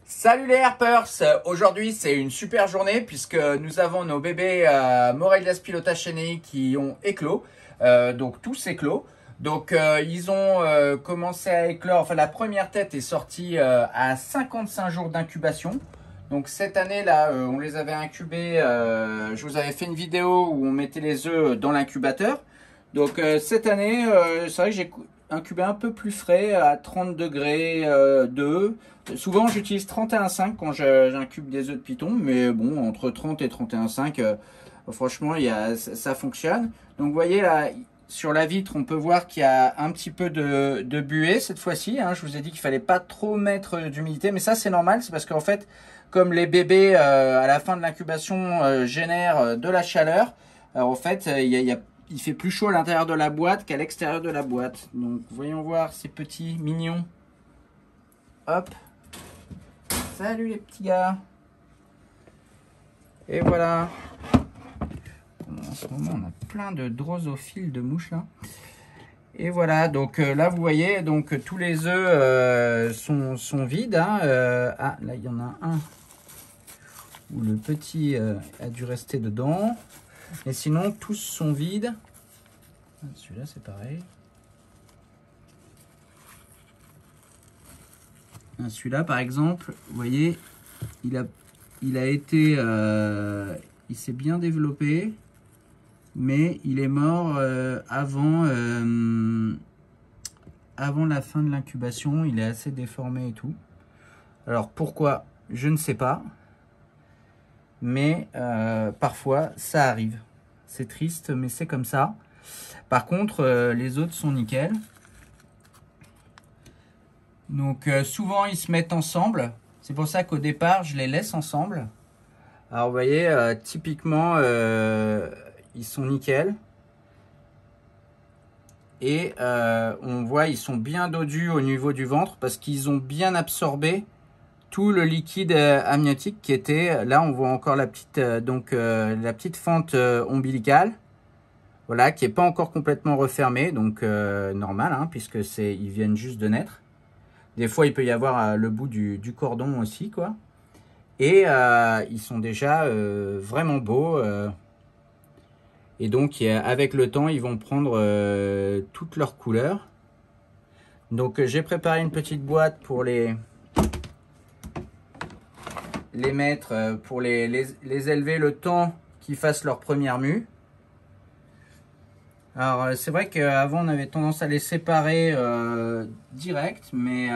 Salut les Herpers. Aujourd'hui c'est une super journée puisque nous avons nos bébés Morelias pilotage chenille qui ont éclos, donc tous éclos. Donc ils ont commencé à éclore, enfin la première tête est sortie à 55 jours d'incubation. Donc cette année là on les avait incubés, je vous avais fait une vidéo où on mettait les œufs dans l'incubateur. Donc cette année c'est vrai que j'ai incubé un peu plus frais à 30 degrés d'œufs. Souvent j'utilise 31,5 quand j'incube des œufs de python, mais bon, entre 30 et 31,5, franchement, ça fonctionne. Donc vous voyez là, sur la vitre, on peut voir qu'il y a un petit peu de buée cette fois-ci. Hein. Je vous ai dit qu'il fallait pas trop mettre d'humidité, mais ça c'est normal, c'est parce qu'en fait, comme les bébés à la fin de l'incubation génèrent de la chaleur, en fait, il fait plus chaud à l'intérieur de la boîte qu'à l'extérieur de la boîte. Donc voyons voir ces petits mignons. Hop. Salut les petits gars. Et voilà. En ce moment, on a plein de drosophiles de mouches là. Et voilà, donc là vous voyez, donc tous les œufs sont vides. Hein, ah, là il y en a un où le petit a dû rester dedans. Et sinon, tous sont vides. Celui-là, c'est pareil. Celui-là, par exemple, vous voyez, il s'est bien développé, mais il est mort avant la fin de l'incubation. Il est assez déformé et tout. Alors, pourquoi? Je ne sais pas. Mais parfois, ça arrive. C'est triste, mais c'est comme ça. Par contre, les autres sont nickel. Donc souvent ils se mettent ensemble. C'est pour ça qu'au départ je les laisse ensemble. Alors vous voyez, typiquement ils sont nickel. Et on voit ils sont bien dodus au niveau du ventre parce qu'ils ont bien absorbé tout le liquide amniotique qui était. Là on voit encore la petite la petite fente ombilicale. Voilà, qui n'est pas encore complètement refermée, donc normal, hein, puisque ils viennent juste de naître. Des fois, il peut y avoir le bout du cordon aussi, quoi. Et ils sont déjà vraiment beaux. Et donc, avec le temps, ils vont prendre toutes leurs couleurs. Donc, j'ai préparé une petite boîte pour les mettre, pour les élever le temps qu'ils fassent leur première mue. Alors, c'est vrai qu'avant, on avait tendance à les séparer direct, mais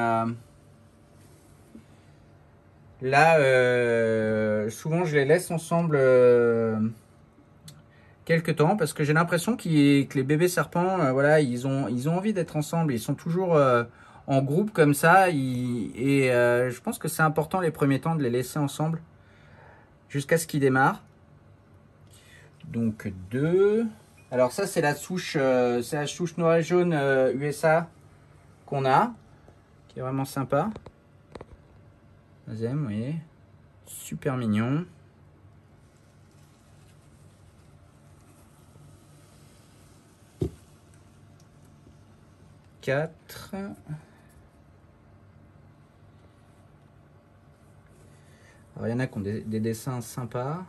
là, souvent, je les laisse ensemble quelques temps parce que j'ai l'impression que les bébés serpents, voilà, ils ont envie d'être ensemble. Ils sont toujours en groupe comme ça. Je pense que c'est important les premiers temps de les laisser ensemble jusqu'à ce qu'ils démarrent. Donc, 2... Alors ça c'est la souche noir et jaune USA qu'on a, qui est vraiment sympa. Deuxième, vous voyez, super mignon. Quatre. Alors il y en a qui ont des dessins sympas.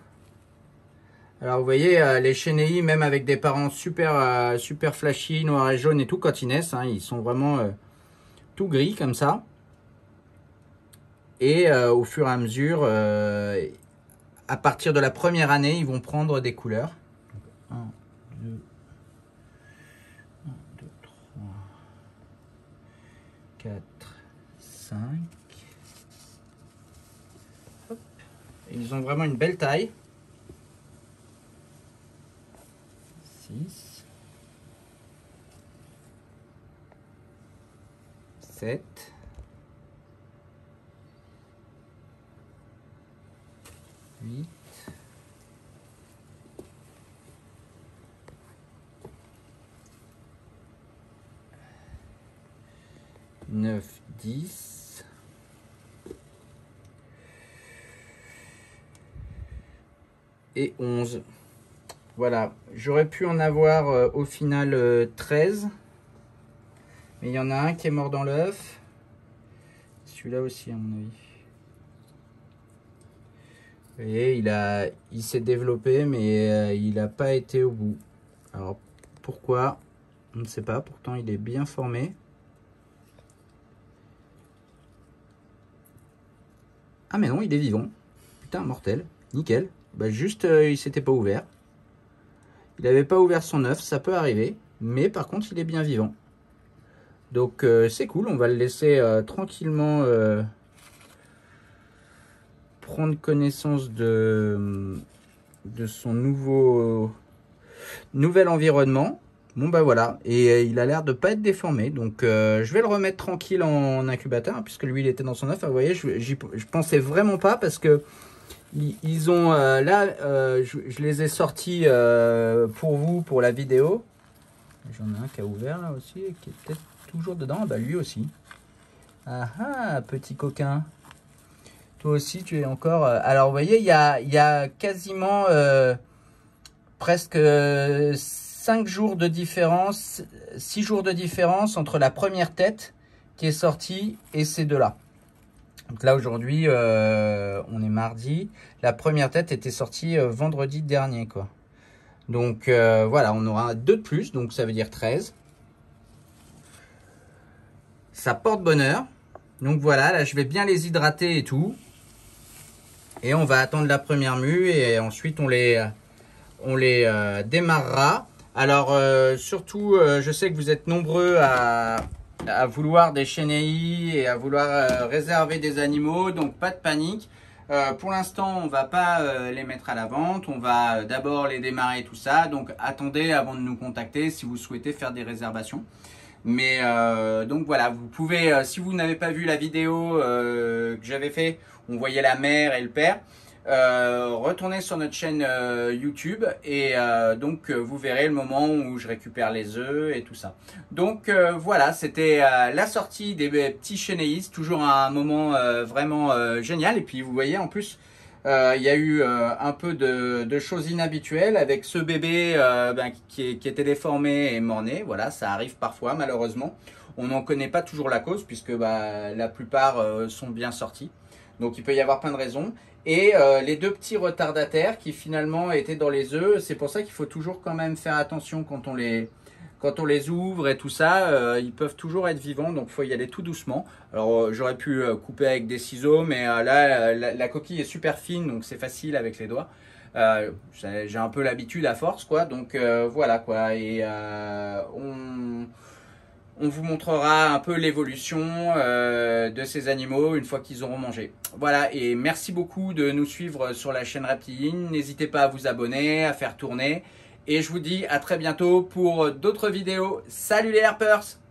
Alors vous voyez, les chenilles, même avec des parents super flashy, noir et jaune et tout, quand ils naissent, hein, ils sont vraiment tout gris comme ça. Et au fur et à mesure, à partir de la première année, ils vont prendre des couleurs. 1, 2, 3, 4, 5. Hop. Et ils ont vraiment une belle taille. 6, 7, 8, 9, 10, et 11. Voilà, j'aurais pu en avoir au final 13. Mais il y en a un qui est mort dans l'œuf. Celui-là aussi, à mon avis. Vous voyez, il s'est développé, mais il n'a pas été au bout. Alors, pourquoi? On ne sait pas. Pourtant, il est bien formé. Ah, mais non, il est vivant. Putain, mortel. Nickel. Bah, juste, il s'était pas ouvert. Il n'avait pas ouvert son œuf, ça peut arriver. Mais par contre, il est bien vivant. Donc, c'est cool. On va le laisser tranquillement prendre connaissance de son nouvel environnement. Bon bah voilà, et il a l'air de pas être déformé, donc je vais le remettre tranquille en incubateur, hein, puisque lui il était dans son œuf. Vous voyez, je pensais vraiment pas, parce que ils ont là, je les ai sortis pour vous, pour la vidéo. J'en ai un qui a ouvert là aussi, et qui est peut-être toujours dedans. Bah lui aussi. Ah ah, petit coquin. Toi aussi tu es encore... alors vous voyez, il y a quasiment presque 5 jours de différence, 6 jours de différence entre la première tête qui est sortie et ces deux-là. Donc là, aujourd'hui, on est mardi. La première tête était sortie vendredi dernier, quoi. Donc voilà, on aura 2 de plus, donc ça veut dire 13. Ça porte bonheur. Donc voilà, là, je vais bien les hydrater et tout. Et on va attendre la première mue et ensuite on les démarrera. Alors surtout, je sais que vous êtes nombreux à vouloir des chenilles et à vouloir réserver des animaux, donc pas de panique. Pour l'instant, on va pas les mettre à la vente, on va d'abord les démarrer tout ça, donc attendez avant de nous contacter si vous souhaitez faire des réservations. Mais donc voilà, vous pouvez, si vous n'avez pas vu la vidéo que j'avais fait, on voyait la mère et le père, retournez sur notre chaîne YouTube et donc vous verrez le moment où je récupère les œufs et tout ça. Donc voilà, c'était la sortie des petits chenilles, toujours un moment vraiment génial. Et puis vous voyez, en plus il y a eu un peu de choses inhabituelles avec ce bébé qui était déformé et mort-né. Voilà, ça arrive parfois malheureusement. On n'en connaît pas toujours la cause, puisque la plupart sont bien sortis. Donc il peut y avoir plein de raisons. Et les 2 petits retardataires qui finalement étaient dans les œufs, c'est pour ça qu'il faut toujours quand même faire attention quand on les ouvre et tout ça. Ils peuvent toujours être vivants, donc il faut y aller tout doucement. Alors j'aurais pu couper avec des ciseaux, mais là la coquille est super fine, donc c'est facile avec les doigts. J'ai un peu l'habitude à force, quoi. Donc voilà, quoi. Et on vous montrera un peu l'évolution de ces animaux une fois qu'ils auront mangé. Voilà, et merci beaucoup de nous suivre sur la chaîne Reptiline. N'hésitez pas à vous abonner, à faire tourner. Et je vous dis à très bientôt pour d'autres vidéos. Salut les herpers!